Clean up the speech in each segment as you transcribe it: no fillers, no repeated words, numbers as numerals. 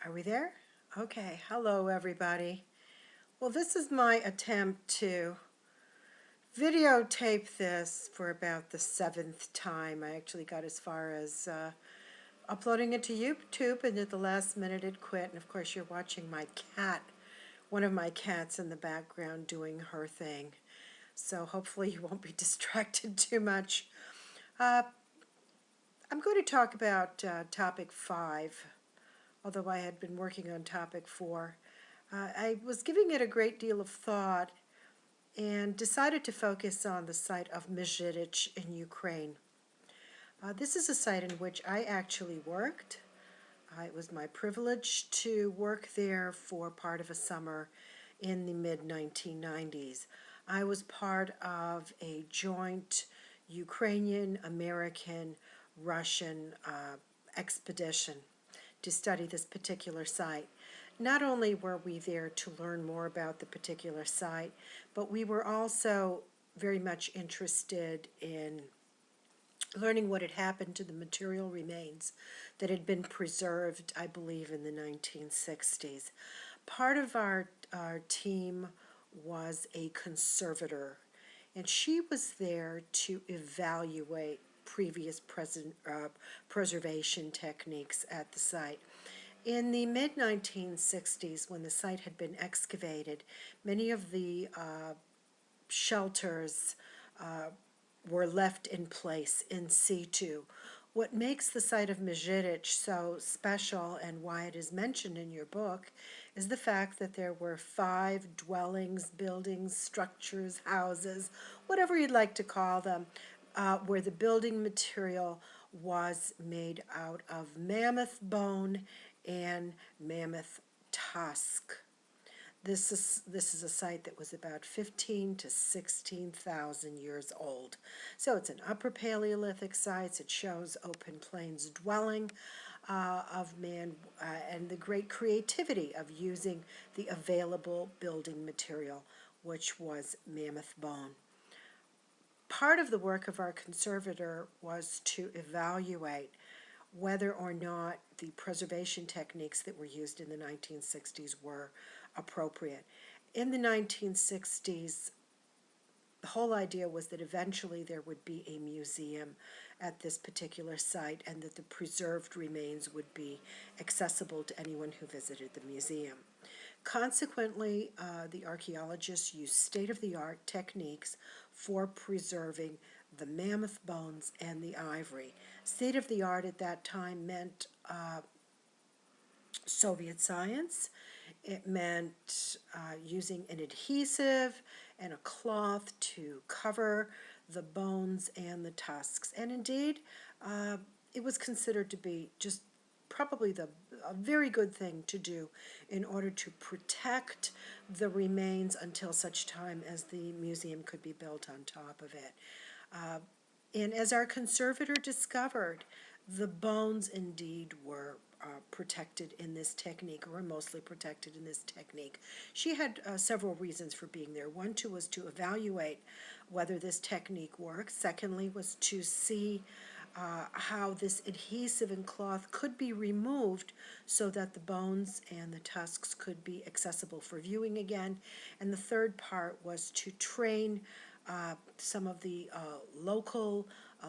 Are we there? Okay, hello everybody. Well, this is my attempt to videotape this for about the 7th time. I actually got as far as uploading it to YouTube, and at the last minute it quit. And of course you're watching my cat, one of my cats in the background doing her thing. So hopefully you won't be distracted too much. I'm going to talk about topic 5, although I had been working on topic 4. I was giving it a great deal of thought and decided to focus on the site of Mizhitych in Ukraine. This is a site in which I actually worked. It was my privilege to work there for part of a summer in the mid-1990s. I was part of a joint Ukrainian, American, Russian expedition to study this particular site. Not only were we there to learn more about the particular site, but we were also very much interested in learning what had happened to the material remains that had been preserved, I believe, in the 1960s. Part of our team was a conservator, and she was there to evaluate previous preservation techniques at the site. In the mid-1960s, when the site had been excavated, many of the shelters were left in place in situ. What makes the site of Mizhitych so special, and why it is mentioned in your book, is the fact that there were 5 dwellings, buildings, structures, houses, whatever you'd like to call them, where the building material was made out of mammoth bone and mammoth tusk. This is a site that was about 15 to 16,000 years old. So it's an Upper Paleolithic site. It shows open plains dwelling of man and the great creativity of using the available building material, which was mammoth bone. Part of the work of our conservator was to evaluate whether or not the preservation techniques that were used in the 1960s were appropriate. In the 1960s, the whole idea was that eventually there would be a museum at this particular site and that the preserved remains would be accessible to anyone who visited the museum. Consequently, the archaeologists used state-of-the-art techniques for preserving the mammoth bones and the ivory. State-of-the-art at that time meant Soviet science. It meant using an adhesive and a cloth to cover the bones and the tusks. And indeed, it was considered to be just probably a very good thing to do in order to protect the remains until such time as the museum could be built on top of it. And as our conservator discovered, the bones indeed were protected in this technique, or were mostly protected in this technique. She had several reasons for being there. One, was to evaluate whether this technique works. Secondly, was to see how this adhesive and cloth could be removed so that the bones and the tusks could be accessible for viewing again. And the third part was to train some of the local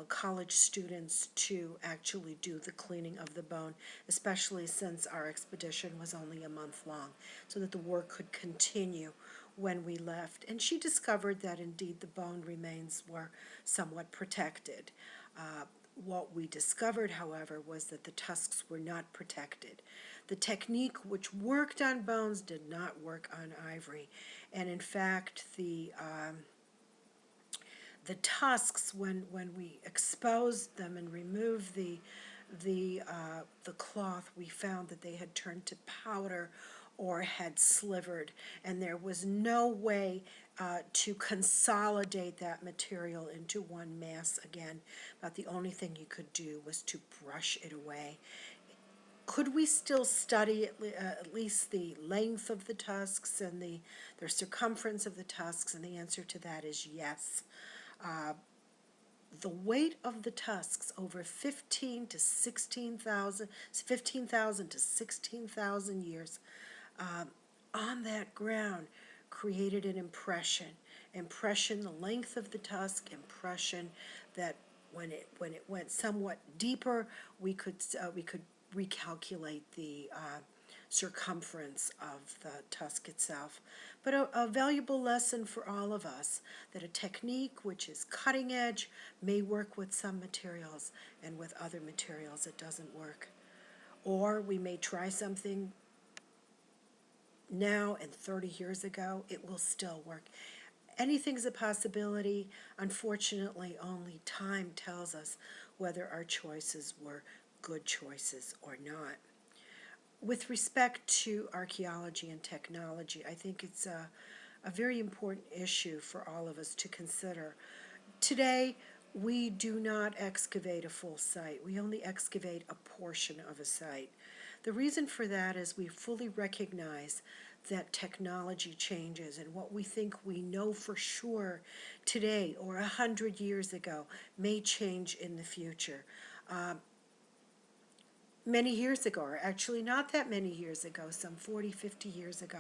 college students to actually do the cleaning of the bone, especially since our expedition was only a month long, so that the work could continue when we left. And she discovered that indeed the bone remains were somewhat protected. What we discovered, however, was that the tusks were not protected. The technique which worked on bones did not work on ivory, and in fact the tusks, when we exposed them and removed the cloth, we found that they had turned to powder or had slivered, and there was no way to consolidate that material into one mass again. But the only thing you could do was to brush it away. Could we still study at least the length of the tusks and their circumference of the tusks? And the answer to that is yes. the weight of the tusks over 15 to 16,000, 15,000 to 16,000 years on that ground created an impression. Impression, the length of the tusk, impression that when it went somewhat deeper, we could recalculate the circumference of the tusk itself. But a valuable lesson for all of us that a technique which is cutting edge may work with some materials, and with other materials it doesn't work. Or we may try something now and 30 years ago, it will still work. Anything's a possibility. Unfortunately, only time tells us whether our choices were good choices or not. With respect to archaeology and technology, I think it's a very important issue for all of us to consider. Today, we do not excavate a full site. We only excavate a portion of a site. The reason for that is we fully recognize that technology changes, and what we think we know for sure today or 100 years ago may change in the future. Many years ago, or actually not that many years ago, some 40, 50 years ago,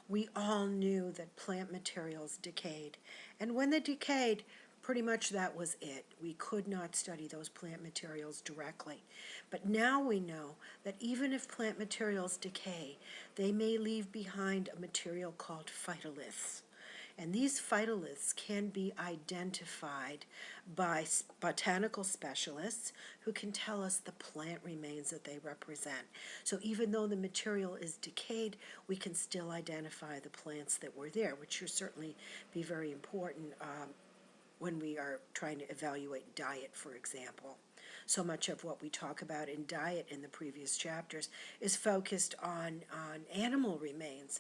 we all knew that plant materials decayed. And when they decayed, pretty much that was it. We could not study those plant materials directly. But now we know that even if plant materials decay, they may leave behind a material called phytoliths. And these phytoliths can be identified by botanical specialists who can tell us the plant remains that they represent. So even though the material is decayed, we can still identify the plants that were there, which should certainly be very important when we are trying to evaluate diet, for example. So much of what we talk about in diet in the previous chapters is focused on animal remains,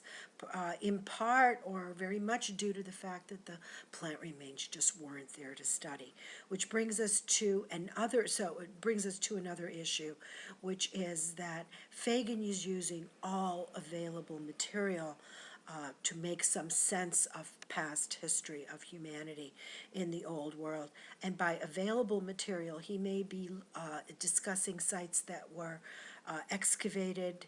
in part or very much due to the fact that the plant remains just weren't there to study. Which brings us to another issue, which is that Fagan is using all available material to make some sense of past history of humanity in the old world. And by available material, he may be discussing sites that were excavated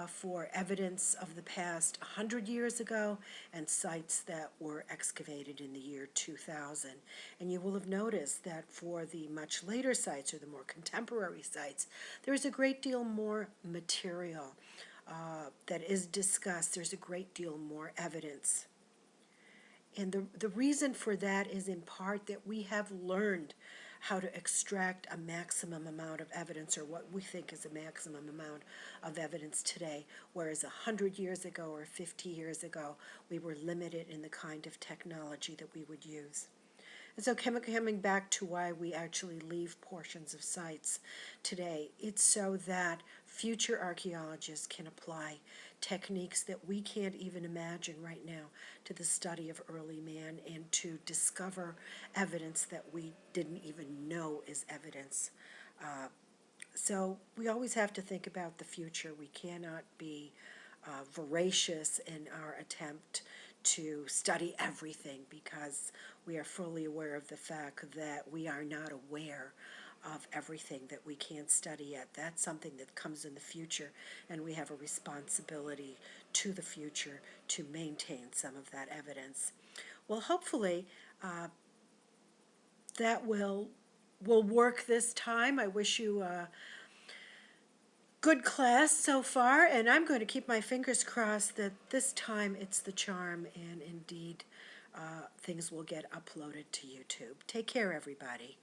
for evidence of the past 100 years ago, and sites that were excavated in the year 2000. And you will have noticed that for the much later sites, or the more contemporary sites, there is a great deal more material that is discussed. There's a great deal more evidence. And the reason for that is in part that we have learned how to extract a maximum amount of evidence, or what we think is a maximum amount of evidence today, whereas 100 years ago or 50 years ago, we were limited in the kind of technology that we would use. And so coming back to why we actually leave portions of sites today, it's so that future archaeologists can apply techniques that we can't even imagine right now to the study of early man, and to discover evidence that we didn't even know is evidence. So we always have to think about the future. We cannot be voracious in our attempt to study everything, because we are fully aware of the fact that we are not aware of everything that we can't study yet. That's something that comes in the future, and we have a responsibility to the future to maintain some of that evidence. Well, hopefully that will work this time. I wish you good class so far, and I'm going to keep my fingers crossed that this time it's the charm, and indeed things will get uploaded to YouTube. Take care, everybody.